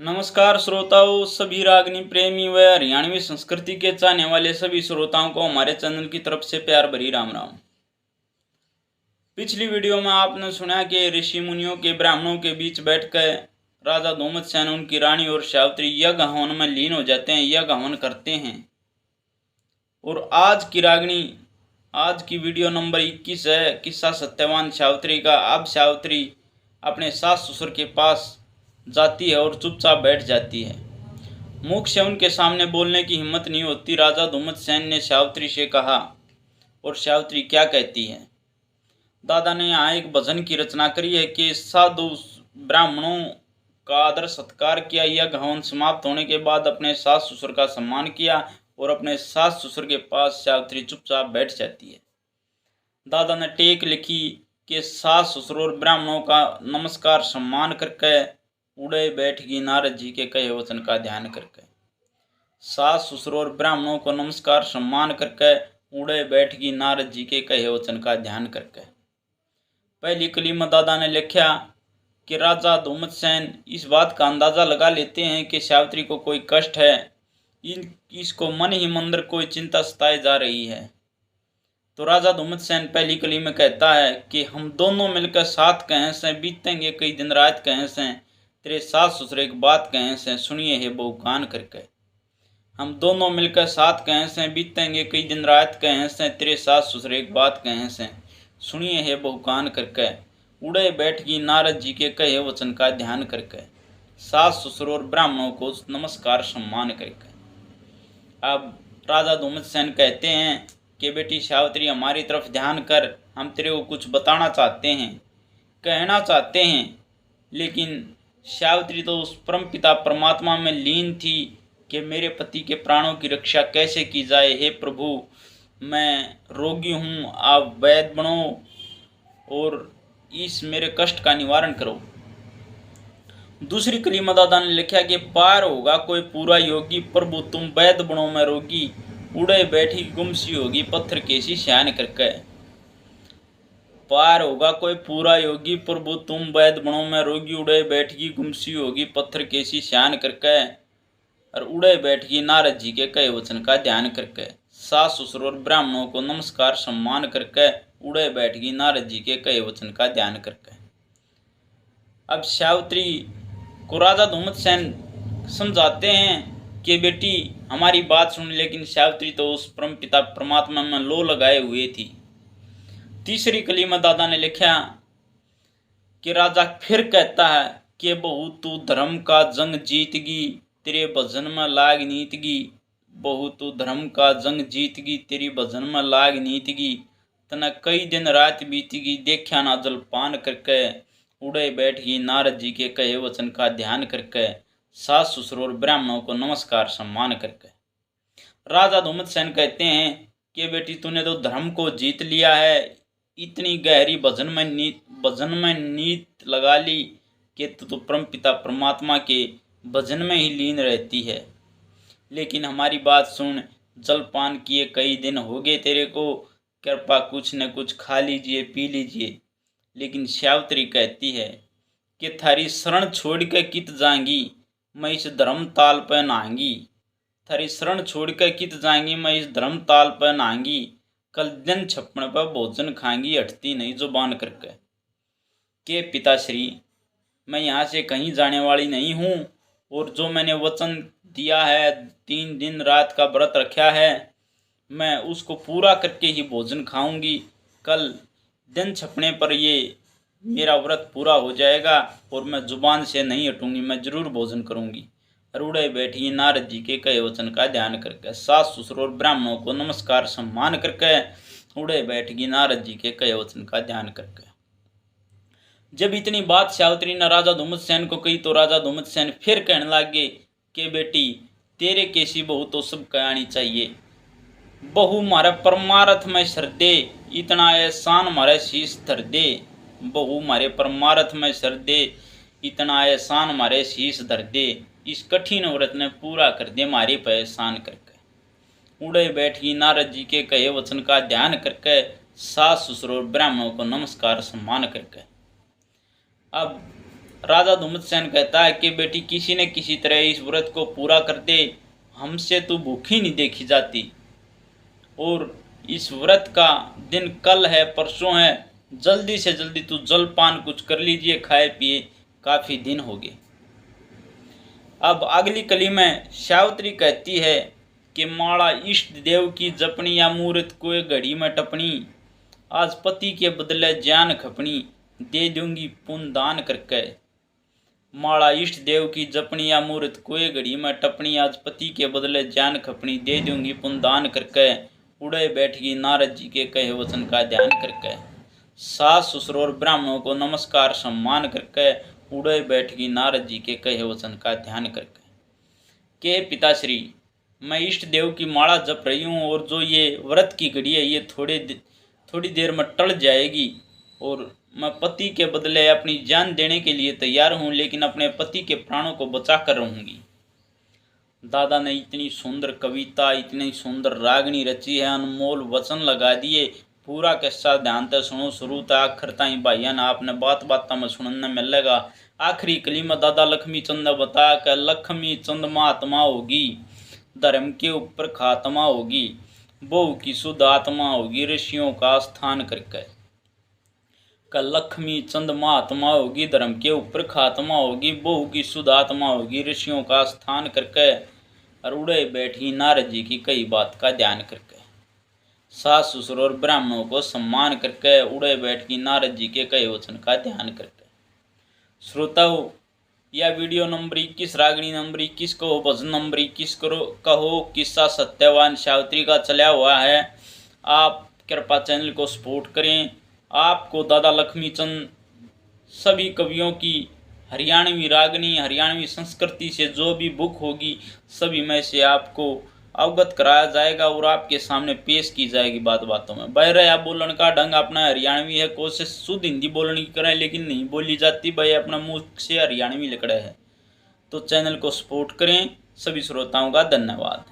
नमस्कार श्रोताओं, सभी रागनी प्रेमी व हरियाणवी संस्कृति के चाहने वाले सभी श्रोताओं को हमारे चैनल की तरफ से प्यार भरी राम राम। पिछली वीडियो में आपने सुना कि ऋषि मुनियों के ब्राह्मणों के बीच बैठकर राजा धूमतसेन, उनकी रानी और सावित्री यज्ञ हवन में लीन हो जाते हैं, यज्ञ हवन करते हैं। और आज की वीडियो नंबर 21 है, किस्सा सत्यवान सावित्री का। अब सावित्री अपने सास ससुर के पास जाती है और चुपचाप बैठ जाती है। मुख से उनके सामने बोलने की हिम्मत नहीं होती। राजा धूमतसेन ने सावित्री से कहा, और सावित्री क्या कहती है। दादा ने यहाँ एक भजन की रचना करी है कि साधु ब्राह्मणों का आदर सत्कार किया, यज्ञ हवन समाप्त होने के बाद अपने सास ससुर का सम्मान किया और अपने सास ससुर के पास सावित्री चुपचाप बैठ जाती है। दादा ने टेक लिखी कि सास ससुर और ब्राह्मणों का नमस्कार सम्मान करके उड़े बैठगी नारद जी के कहे वचन का ध्यान करके। सास ससुर और ब्राह्मणों को नमस्कार सम्मान करके उड़े बैठगी नारद जी के कहे वचन का ध्यान करके। पहली कली में दादा ने लिखा कि राजा धूमतसेन इस बात का अंदाजा लगा लेते हैं कि सावित्री को कोई कष्ट है, इसको मन ही मंदिर कोई चिंता सताई जा रही है। तो राजा धूमतसेन पहली कली में कहता है कि हम दोनों मिलकर साथ कहें से बीतेंगे कई दिन रात कहें से, तेरे सास ससुर एक बात कहें से सुनिए है बहु कान करके। हम दोनों मिलकर साथ कहें से बीतेंगे कई दिन रात कहें से, तेरे सास ससुर एक बात कहें से सुनिए है बहु कान करके। उड़े बैठगी नारद जी के कहे वचन का ध्यान करके, सास ससुर और ब्राह्मणों को नमस्कार सम्मान करके। अब राजा धूमतसेन कहते हैं कि बेटी सावित्री हमारी तरफ ध्यान कर, हम तेरे को कुछ बताना चाहते हैं, कहना चाहते हैं। लेकिन सावित्री तो उस परम पिता परमात्मा में लीन थी कि मेरे पति के प्राणों की रक्षा कैसे की जाए। हे प्रभु, मैं रोगी हूँ, आप वैद्य बनो और इस मेरे कष्ट का निवारण करो। दूसरी कली में दादा ने लिखा कि पार होगा कोई पूरा योगी, प्रभु तुम वैद्य बनो मैं रोगी, उड़े बैठी गुमसी होगी पत्थर कैसी शयन करके। पार होगा कोई पूरा योगी, प्रभु तुम वैद्य बनो मैं रोगी, उड़े बैठगी गुमसी होगी पत्थर कैसी शयन करके। और उड़े बैठगी नारद जी के कहे वचन का ध्यान करके, सास ससुर और ब्राह्मणों को नमस्कार सम्मान करके उड़े बैठगी नारद जी के कहे वचन का ध्यान करके। अब सावित्री को राजा धूमतसेन समझाते हैं कि बेटी हमारी बात सुन, लेकिन सावित्री तो उस परम पिता परमात्मा में लो लगाए हुए थी। तीसरी कली में दादा ने लिखा कि राजा फिर कहता है कि बहू तू धर्म का जंग जीतगी, तेरे भजन में लाग नीतगी। बहू तू धर्म का जंग जीतगी, तेरी भजन में लाग नीतगी। तना कई दिन रात बीतगी, देखा ना जलपान करके। उड़े बैठगी नारद जी के कहे वचन का ध्यान करके, सास ससुर और ब्राह्मणों को नमस्कार सम्मान करके। राजा धूमतसेन कहते हैं कि बेटी तूने तो धर्म को जीत लिया है, इतनी गहरी भजन में नीत लगा ली कि तू तो परम पिता परमात्मा के भजन में ही लीन रहती है। लेकिन हमारी बात सुन, जलपान किए कई दिन हो गए तेरे को, कृपा कुछ न कुछ खा लीजिए पी लीजिए। लेकिन सावित्री कहती है कि थारी शरण छोड़ के कित जाएंगी, मैं इस धर्म ताल पर नहांगी। थारी शरण छोड़ के कित जाएंगी, मैं इस धर्म ताल पर नहांगी। कल दिन छप्पन पर भोजन खाएंगी, हटती नहीं जुबान करके। के पिताश्री, मैं यहाँ से कहीं जाने वाली नहीं हूँ, और जो मैंने वचन दिया है 3 दिन रात का व्रत रखा है, मैं उसको पूरा करके ही भोजन खाऊंगी। कल दिन छपने पर ये मेरा व्रत पूरा हो जाएगा और मैं जुबान से नहीं हटूंगी, मैं जरूर भोजन करूंगी। उड़े बैठी नारद जी के कहे वचन का ध्यान करके, सास ससुर और ब्राह्मणों को नमस्कार सम्मान करके उड़े बैठगी नारद जी के कहे वचन का ध्यान करके। जब इतनी बात सावित्री ने राजा धूमतसेन को कही तो राजा धूमतसेन फिर कहने लगे कि बेटी तेरे कैसी बहू तो सब कहनी चाहिए। बहू मारे परमार्थ में श्रद्धे, इतना एहसान मारे शीश धर दे। बहू मारे परमार्थ में श्रद्धे, इतना एहसान मारे शीश धर दे। इस कठिन व्रत ने पूरा कर दे मारे पे एहसान करके। उड़े बैठी नारद जी के कहे वचन का ध्यान करके, सास ससुर और ब्राह्मणों को नमस्कार सम्मान करके। अब राजा धुम्मतसेन कहता है कि बेटी किसी न किसी तरह इस व्रत को पूरा कर दे, हमसे तू भूखी नहीं देखी जाती। और इस व्रत का दिन कल है, परसों है, जल्दी से जल्दी तू जलपान कुछ कर लीजिए, खाए पिए, काफ़ी दिन हो गए। अब अगली कली में सावित्री कहती है कि माड़ा इष्ट देव की जपनी या मूर्त को घड़ी में टपनी, आज पति के बदले जान खपनी, दे दूंगी पुण्य दान करके। माड़ा इष्ट देव की जपनी या मूर्त कोई घड़ी में टपनी, आज पति के बदले जान खपनी, दे दूंगी पुण्य दान करके। उड़े बैठगी नारद जी के कहे वचन का ध्यान करके। सास ससुर और ब्राह्मणों को नमस्कार सम्मान करके उड़े बैठगी नारद जी के कहे वचन का ध्यान करके। के पिताश्री, मैं इष्ट देव की माला जप रही हूँ और जो ये व्रत की घड़ी है ये थोड़ी देर में टल जाएगी और मैं पति के बदले अपनी जान देने के लिए तैयार हूँ, लेकिन अपने पति के प्राणों को बचा कर रहूँगी। दादा ने इतनी सुंदर कविता, इतनी सुंदर रागनी रची है, अनमोल वचन लगा दिए। पूरा किस्सा ध्यान से सुनो, शुरू तक आखिर ताई भाइया ना आपने बात बात में सुनने मिलेगा। आखिरी कली में दादा लक्ष्मी चंद ने बताया कि लक्ष्मी चंद महात्मा होगी, धर्म के ऊपर खात्मा होगी, बहू की शुद्ध आत्मा होगी, ऋषियों का स्थान करके। लक्ष्मी चंद महात्मा होगी, धर्म के ऊपर खात्मा होगी, बहू की शुद्ध आत्मा होगी, ऋषियों का स्थान करके। और उड़े बैठी नारद जी की कई बात का ध्यान करके, सास ससुर और ब्राह्मणों को सम्मान करके, उड़े बैठी नारद जी के कई वचन का ध्यान करके। श्रोताओं, यह वीडियो नंबर 21 रागनी नंबर 21 कहो, भजन नंबर 21 कहो, किस्सा सत्यवान सावित्री का चला हुआ है। आप कृपा चैनल को सपोर्ट करें। आपको दादा लक्ष्मीचंद सभी कवियों की हरियाणवी रागनी, हरियाणवी संस्कृति से जो भी बुक होगी सभी में से आपको अवगत कराया जाएगा और आपके सामने पेश की जाएगी बात बातों में। बहरे आप बोलन का ढंग अपना हरियाणवी है, कोशिश शुद्ध हिंदी बोलने की करें लेकिन नहीं बोली जाती, भाई अपना मुँह से हरियाणवी लिखड़ा है। तो चैनल को सपोर्ट करें। सभी श्रोताओं का धन्यवाद।